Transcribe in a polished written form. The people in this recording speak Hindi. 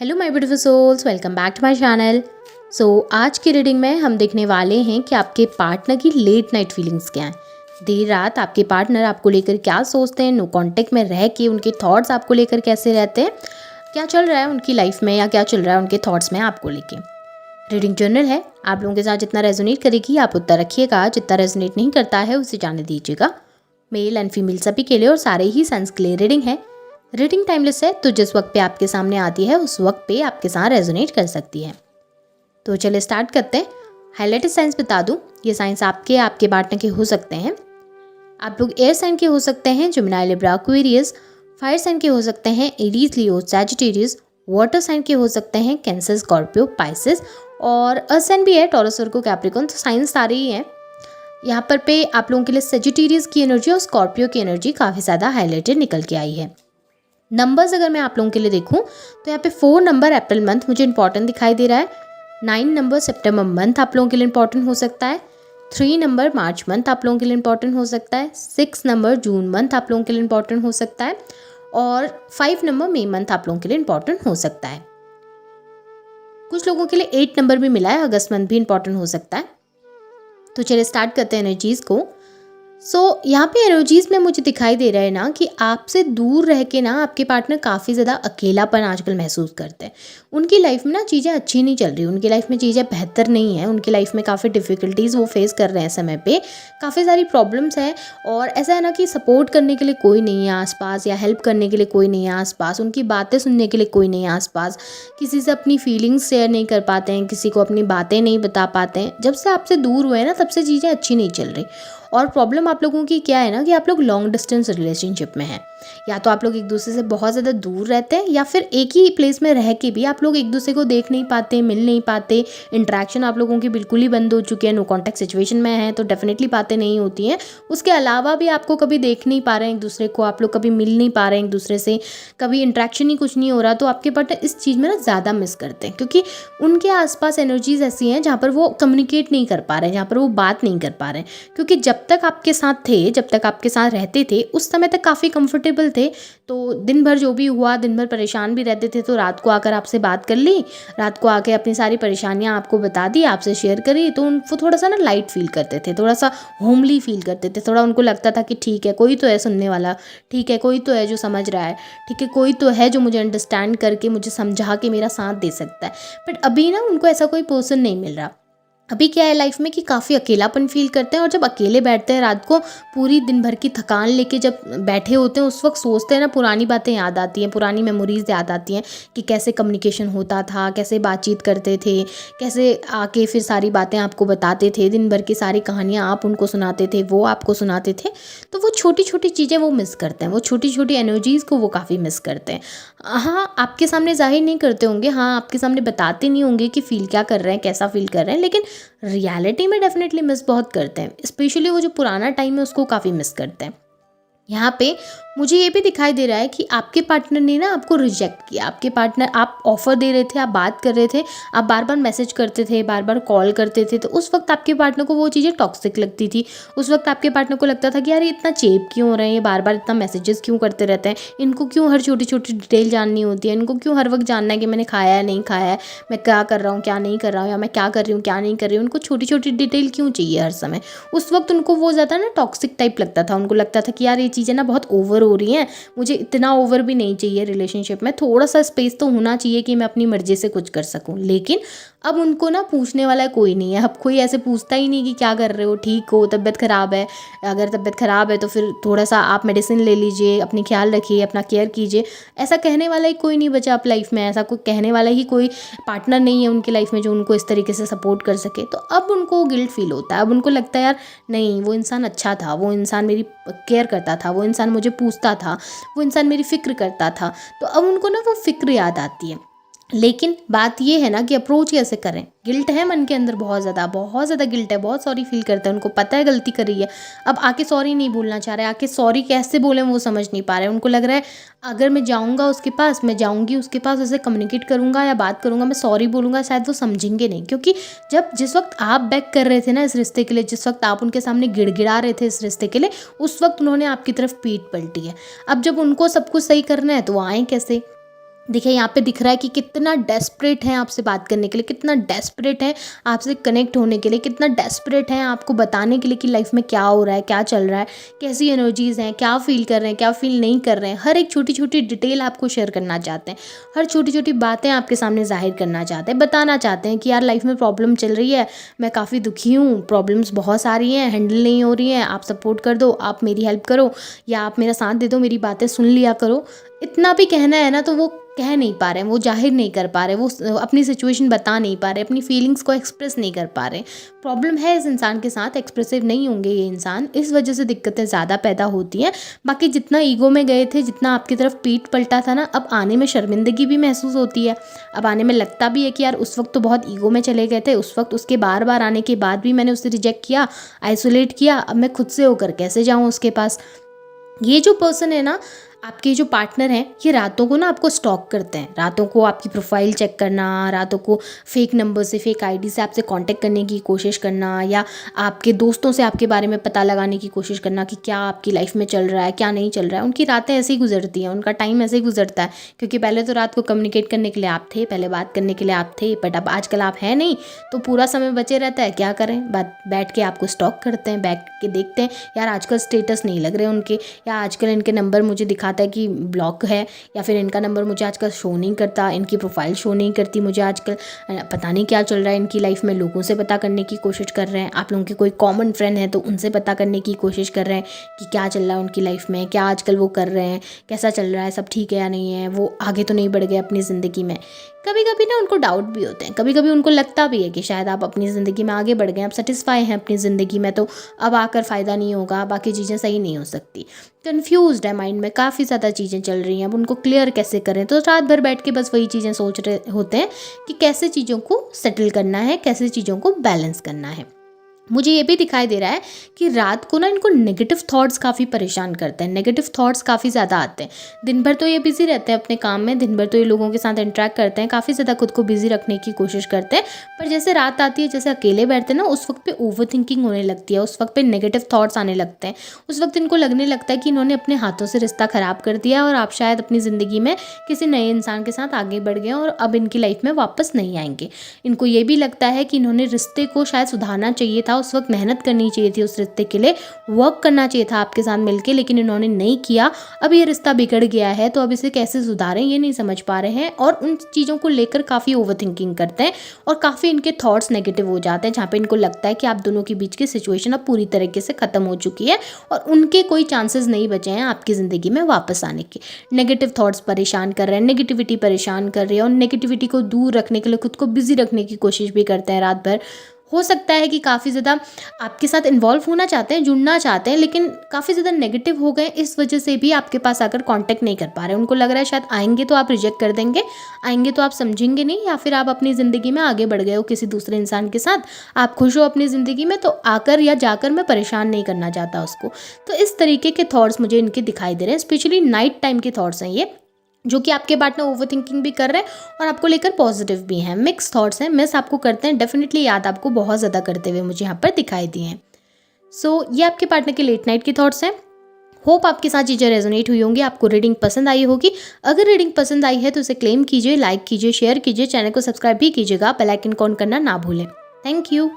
Hello my beautiful souls, welcome back to my channel. आज की रीडिंग में हम देखने वाले हैं कि आपके पार्टनर की लेट नाइट फीलिंग्स क्या हैं। देर रात आपके पार्टनर आपको लेकर क्या सोचते हैं, नो कांटेक्ट में रह के उनके थॉट्स आपको लेकर कैसे रहते हैं, क्या चल रहा है उनकी लाइफ में या क्या चल रहा है उनके थॉट्स में आपको लेके। रीडिंग जर्नल है, आप लोगों के साथ जितना रेजोनेट करेगी आप उतना रखिएगा, जितना रेजोनेट नहीं करता है उसे जाने दीजिएगा। मेल एंड फीमेल सभी के लिए और सारे ही सन्स के लिए रीडिंग है। रीडिंग टाइमलेस है, तो जिस वक्त पे आपके सामने आती है उस वक्त पे आपके साथ रेजोनेट कर सकती है। तो चलिए स्टार्ट करते हैं। हाईलाइटेड साइंस बता दूं, ये साइंस आपके पार्टनर के हो सकते हैं। आप लोग एयर साइन के हो सकते हैं, Gemini, Libra, Aquarius. Fire sign के हो सकते हैं, Aries, Leo, Sagittarius. Water sign के हो सकते हैं, कैंसर, स्कॉर्पियो, पाइसेस। और अर्थ साइन भी है, टॉरस, वर्गो, कैप्रिकॉर्न। तो साइंस सारे ही हैं। यहाँ पर पे आप लोगों के लिए सैजिटेरियस की एनर्जी और स्कॉर्पियो की एनर्जी काफ़ी ज़्यादा हाईलाइटेड निकल के आई है। नंबर्स अगर मैं आप लोगों के लिए देखूं तो यहाँ पे 4 नंबर अप्रैल मंथ मुझे इंपॉर्टेंट दिखाई दे रहा है। 9 नंबर सितंबर मंथ आप लोगों के लिए इंपॉर्टेंट हो सकता है। 3 नंबर मार्च मंथ आप लोगों के लिए इंपॉर्टेंट हो सकता है। 6 नंबर जून मंथ आप लोगों के लिए इंपॉर्टेंट हो सकता है। और 5 नंबर मई मंथ आप लोगों के लिए इंपॉर्टेंट हो सकता है। कुछ लोगों के लिए 8 नंबर भी मिला है, अगस्त मंथ भी इंपॉर्टेंट हो सकता है। तो चलिए स्टार्ट करते हैं एनर्जीज़ को। यहाँ पे एनर्जीज़ में मुझे दिखाई दे रहा है ना कि आपसे दूर रह के ना आपके पार्टनर काफ़ी ज़्यादा अकेलापन आजकल महसूस करते हैं। उनकी लाइफ में ना चीज़ें अच्छी नहीं चल रही, उनकी लाइफ में चीज़ें बेहतर नहीं हैं, उनकी लाइफ में काफ़ी डिफ़िकल्टीज़ वो फेस कर रहे हैं समय पे, काफ़ी सारी प्रॉब्लम्स हैं। और ऐसा है ना कि सपोर्ट करने के लिए कोई नहीं है आसपास, या हेल्प करने के लिए कोई नहीं है आसपास, उनकी बातें सुनने के लिए कोई नहीं है आसपास, किसी से अपनी फीलिंग्स शेयर नहीं कर पाते हैं, किसी को अपनी बातें नहीं बता पाते हैं। जब से आपसे दूर हुए हैं ना तब से चीज़ें अच्छी नहीं चल रही। और प्रॉब्लम आप लोगों की क्या है ना कि आप लोग लॉन्ग डिस्टेंस रिलेशनशिप में हैं। या तो आप लोग एक दूसरे से बहुत ज़्यादा दूर रहते हैं, या फिर एक ही प्लेस में रह के भी आप लोग एक दूसरे को देख नहीं पाते, मिल नहीं पाते। इंटरेक्शन आप लोगों की बिल्कुल ही बंद हो चुकी है, नो कॉन्टैक्ट सिचुएशन में है, तो डेफिनेटली बातें नहीं होती हैं। उसके अलावा भी आपको कभी देख नहीं पा रहे हैं एक दूसरे को, आप लोग कभी मिल नहीं पा रहे हैं एक दूसरे से, कभी इंटरेक्शन ही कुछ नहीं हो रहा। तो आपके पार्टनर इस चीज़ में ना ज़्यादा मिस करते हैं, क्योंकि उनके आसपास एनर्जीज ऐसी हैं जहाँ पर वो कम्युनिकेट नहीं कर पा रहे हैं, जहाँ पर वो बात नहीं कर पा रहे हैं। क्योंकि जब तक आपके साथ थे, जब तक आपके साथ रहते थे, उस समय तक काफ़ी कंफर्टेबल थे। तो दिन भर जो भी हुआ, दिन भर परेशान भी रहते थे, तो रात को आकर आपसे बात कर ली, रात को आके अपनी सारी परेशानियां आपको बता दी, आपसे शेयर करी, तो वो थोड़ा सा ना लाइट फील करते थे, थोड़ा सा होमली फील करते थे। थोड़ा उनको लगता था कि ठीक है, कोई तो है सुनने वाला, ठीक है कोई तो है जो समझ रहा है, ठीक है कोई तो है जो मुझे अंडरस्टैंड करके मुझे समझा के मेरा साथ दे सकता है। बट अभी ना उनको ऐसा कोई पर्सन नहीं मिल रहा। अभी क्या है लाइफ में कि काफ़ी अकेलापन फील करते हैं, और जब अकेले बैठते हैं रात को, पूरी दिन भर की थकान लेके जब बैठे होते हैं, उस वक्त सोचते हैं ना, पुरानी बातें याद आती हैं, पुरानी मेमोरीज याद आती हैं कि कैसे कम्युनिकेशन होता था, कैसे बातचीत करते थे, कैसे आके फिर सारी बातें आपको बताते थे, दिन भर की सारी कहानियाँ आप उनको सुनाते थे, वो आपको सुनाते थे। तो वो छोटी छोटी चीज़ें वो मिस करते हैं, वो छोटी छोटी एनर्जीज़ को वो काफ़ी मिस करते हैं। हाँ, आपके सामने जाहिर नहीं करते होंगे, हाँ आपके सामने बताते नहीं होंगे कि फ़ील क्या कर रहे हैं, कैसा फ़ील कर रहे हैं, लेकिन रियलिटी में डेफिनेटली मिस बहुत करते हैं। स्पेशली वो जो पुराना टाइम है उसको काफ़ी मिस करते हैं। यहाँ पे मुझे ये भी दिखाई दे रहा है कि आपके पार्टनर ने ना आपको रिजेक्ट किया। आपके पार्टनर, आप ऑफ़र दे रहे थे, आप बात कर रहे थे, आप बार बार मैसेज करते थे, बार बार कॉल करते थे, तो उस वक्त आपके पार्टनर को वो चीज़ें टॉक्सिक लगती थी। उस वक्त आपके पार्टनर को लगता था कि यार ये इतना चेप क्यों हो रहे हैं, ये बार बार इतना मैसेजेस क्यों करते रहते हैं, इनको क्यों हर छोटी छोटी डिटेल जाननी होती है, इनको क्यों हर वक्त जानना है कि मैंने खाया है नहीं खाया है, मैं क्या कर रहा हूँ क्या नहीं कर रहा हूँ, या मैं क्या कर रही हूँ क्या नहीं कर रही हूँ, उनको छोटी छोटी डिटेल क्यों चाहिए हर समय। उस वक्त उनको वो ज़्यादा ना टॉक्सिक टाइप लगता था। उनको लगता था कि यार ये चीज़ें ना बहुत ओवर हो रही हैं, मुझे इतना ओवर भी नहीं चाहिए रिलेशनशिप में, थोड़ा सा स्पेस तो होना चाहिए कि मैं अपनी मर्जी से कुछ कर सकूं। लेकिन अब उनको ना पूछने वाला कोई नहीं है, अब कोई ऐसे पूछता ही नहीं कि क्या कर रहे हो, ठीक हो, तबीयत ख़राब है, अगर तबीयत ख़राब है तो फिर थोड़ा सा आप मेडिसिन ले लीजिए, अपनी ख्याल रखिए, अपना केयर कीजिए। ऐसा कहने वाला ही कोई नहीं बचा अब लाइफ में, ऐसा कोई कहने वाला ही कोई पार्टनर नहीं है उनकी लाइफ में जो उनको इस तरीके से सपोर्ट कर सके। तो अब उनको गिल्ट फील होता है, अब उनको लगता है यार नहीं, वो इंसान अच्छा था, वो इंसान मेरी केयर करता था, वो इंसान मुझे पूछता था, वो इंसान मेरी फ़िक्र करता था। तो अब उनको ना वो फ़िक्र याद आती है। लेकिन बात ये है ना कि अप्रोच कैसे करें। गिल्ट है मन के अंदर, बहुत ज़्यादा गिल्ट है, बहुत सॉरी फील करते हैं, उनको पता है गलती करी है। अब आके सॉरी नहीं बोलना चाह रहे, आके सॉरी कैसे बोलें वो समझ नहीं पा रहे। उनको लग रहा है अगर मैं जाऊँगा उसके पास, मैं जाऊँगी उसके पास, उससे कम्युनिकेट करूँगा या बात करूँगा, मैं सॉरी बोलूँगा, शायद वो समझेंगे नहीं। क्योंकि जिस वक्त आप बैक कर रहे थे ना इस रिश्ते के लिए, जिस वक्त आप उनके सामने गिड़गिड़ा रहे थे इस रिश्ते के लिए, उस वक्त उन्होंने आपकी तरफ पीठ पलटी है। अब जब उनको सब कुछ सही करना है तो वो आए कैसे। देखिए यहाँ पे दिख रहा है कि कितना डेस्परेट हैं आपसे बात करने के लिए, कितना डेस्परेट हैं आपसे कनेक्ट होने के लिए, कितना डेस्परेट हैं आपको बताने के लिए कि लाइफ में क्या हो रहा है, क्या चल रहा है, कैसी एनर्जीज़ हैं, क्या फ़ील कर रहे हैं, क्या फ़ील नहीं कर रहे हैं। हर एक छोटी छोटी डिटेल आपको शेयर करना चाहते हैं, हर छोटी छोटी बातें आपके सामने ज़ाहिर करना चाहते हैं, बताना चाहते हैं कि यार लाइफ में प्रॉब्लम चल रही है, मैं काफ़ी दुखी हूँ, प्रॉब्लम्स बहुत सारी हैं, हैंडल नहीं हो रही हैं, आप सपोर्ट कर दो, आप मेरी हेल्प करो या आप मेरा साथ दे दो, मेरी बातें सुन लिया करो। इतना भी कहना है ना तो वो कह नहीं पा रहे हैं, वो ज़ाहिर नहीं कर पा रहे, वो अपनी सिचुएशन बता नहीं पा रहे, अपनी फीलिंग्स को एक्सप्रेस नहीं कर पा रहे। प्रॉब्लम है इस इंसान के साथ, एक्सप्रेसिव नहीं होंगे ये इंसान, इस वजह से दिक्कतें ज़्यादा पैदा होती हैं। बाकी जितना ईगो में गए थे, जितना आपकी तरफ पीठ पलटा था ना, अब आने में शर्मिंदगी भी महसूस होती है। अब आने में लगता भी है कि यार उस वक्त तो बहुत ईगो में चले गए थे, उस वक्त उसके बार बार आने के बाद भी मैंने उसे रिजेक्ट किया, आइसोलेट किया, अब मैं खुद से होकर कैसे जाऊँ उसके पास। ये जो पर्सन है ना, आपके जो पार्टनर हैं, ये रातों को ना आपको स्टॉक करते हैं, रातों को आपकी प्रोफाइल चेक करना, रातों को फेक नंबर से, फेक आईडी से आपसे कांटेक्ट करने की कोशिश करना, या आपके दोस्तों से आपके बारे में पता लगाने की कोशिश करना कि क्या आपकी लाइफ में चल रहा है, क्या नहीं चल रहा है। उनकी रातें ऐसे ही गुजरती हैं, उनका टाइम ऐसे ही गुजरता है, क्योंकि पहले तो रात को कम्युनिकेट करने के लिए आप थे, पहले बात करने के लिए आप थे, बट अब आजकल आप हैं नहीं, तो पूरा समय बचे रहता है। क्या करें, बैठ के आपको स्टॉक करते हैं, बैठ के देखते हैं यार आजकल स्टेटस नहीं लग रहे उनके, या आजकल इनके नंबर मुझे दिखाता है कि ब्लॉक है, या फिर इनका नंबर मुझे आजकल शो नहीं करता, इनकी प्रोफाइल शो नहीं करती मुझे आजकल, पता नहीं क्या चल रहा है इनकी लाइफ में। लोगों से पता करने की कोशिश कर रहे हैं, आप लोगों के कोई कॉमन फ्रेंड है तो उनसे पता करने की कोशिश कर रहे हैं कि क्या चल रहा है उनकी लाइफ में, क्या आजकल वो कर रहे हैं, कैसा चल रहा है, सब ठीक है या नहीं है, वो आगे तो नहीं बढ़ गए अपनी ज़िंदगी में। कभी कभी ना उनको डाउट भी होते हैं, कभी कभी उनको लगता भी है कि शायद आप अपनी ज़िंदगी में आगे बढ़ गए, आप सेटिस्फाई हैं अपनी ज़िंदगी में, तो अब आकर फ़ायदा नहीं होगा, बाकी चीज़ें सही नहीं हो सकती। कन्फ्यूज्ड है, माइंड में काफ़ी ज़्यादा चीज़ें चल रही हैं, अब उनको क्लियर कैसे करें। तो रात भर बैठ के बस वही चीज़ें सोच रहे होते हैं कि कैसे चीज़ों को सेटल करना है, कैसे चीज़ों को बैलेंस करना है। मुझे ये भी दिखाई दे रहा है कि रात को ना इनको नेगेटिव थॉट्स काफ़ी परेशान करते हैं, नेगेटिव थॉट्स काफ़ी ज़्यादा आते हैं। दिन भर तो ये बिज़ी रहते हैं अपने काम में, दिन भर तो ये लोगों के साथ इंटरेक्ट करते हैं, काफ़ी ज़्यादा खुद को बिज़ी रखने की कोशिश करते हैं, पर जैसे रात आती है, जैसे अकेले बैठते हैं ना, उस वक्त पे ओवर थिंकिंग होने लगती है, उस वक्त पे नेगेटिव थॉट्स आने लगते हैं। उस वक्त इनको लगने लगता है कि इन्होंने अपने हाथों से रिश्ता ख़राब कर दिया और आप शायद अपनी ज़िंदगी में किसी नए इंसान के साथ आगे बढ़ गए और अब इनकी लाइफ में वापस नहीं आएंगे। इनको ये भी लगता है कि इन्होंने रिश्ते को शायद सुधारना चाहिए था, उस वक्त मेहनत करनी चाहिए थी, उस रिश्ते के लिए वर्क करना चाहिए था आपके साथ मिलके, लेकिन इन्होंने नहीं किया। अब ये रिश्ता बिगड़ गया है, तो अब इसे कैसे सुधारें ये नहीं समझ पा रहे हैं और उन चीज़ों को लेकर काफ़ी ओवर थिंकिंग करते हैं और काफ़ी इनके थॉट्स नेगेटिव हो जाते हैं, जहाँ पे इनको लगता है कि आप दोनों के बीच की सिचुएशन अब पूरी तरीके से ख़त्म हो चुकी है और उनके कोई चांसेस नहीं बचे हैं आपकी ज़िंदगी में वापस आने के। नेगेटिव थॉट्स परेशान कर रहे हैं, नेगेटिविटी परेशान कर रही है और नेगेटिविटी को दूर रखने के लिए खुद को बिजी रखने की कोशिश भी करते हैं रात भर। हो सकता है कि काफ़ी ज़्यादा आपके साथ इन्वॉल्व होना चाहते हैं, जुड़ना चाहते हैं, लेकिन काफ़ी ज़्यादा नेगेटिव हो गए, इस वजह से भी आपके पास आकर कांटेक्ट नहीं कर पा रहे। उनको लग रहा है शायद आएंगे तो आप रिजेक्ट कर देंगे, आएंगे तो आप समझेंगे नहीं, या फिर आप अपनी ज़िंदगी में आगे बढ़ गए हो किसी दूसरे इंसान के साथ, आप खुश हो अपनी ज़िंदगी में, तो आकर या जाकर मैं परेशान नहीं करना चाहता उसको। तो इस तरीके के थॉट्स मुझे इनके दिखाई दे रहे हैं, स्पेशली नाइट टाइम के थॉट्स हैं ये, जो कि आपके पार्टनर ओवर थिंकिंग भी कर रहे हैं और आपको लेकर पॉजिटिव भी हैं, मिक्स थॉट्स हैं, मिस आपको करते हैं, डेफिनेटली याद आपको बहुत ज़्यादा करते हुए मुझे यहाँ पर दिखाई दिए हैं। सो ये आपके पार्टनर के लेट नाइट के थॉट्स हैं। होप आपके साथ चीज़ें रेजोनेट हुई होंगी, आपको रीडिंग पसंद आई होगी। अगर रीडिंग पसंद आई है तो इसे क्लेम कीजिए, लाइक कीजिए, शेयर कीजिए, चैनल को सब्सक्राइब भी कीजिएगा, बेल आइकन ऑन करना ना भूलें। Thank you.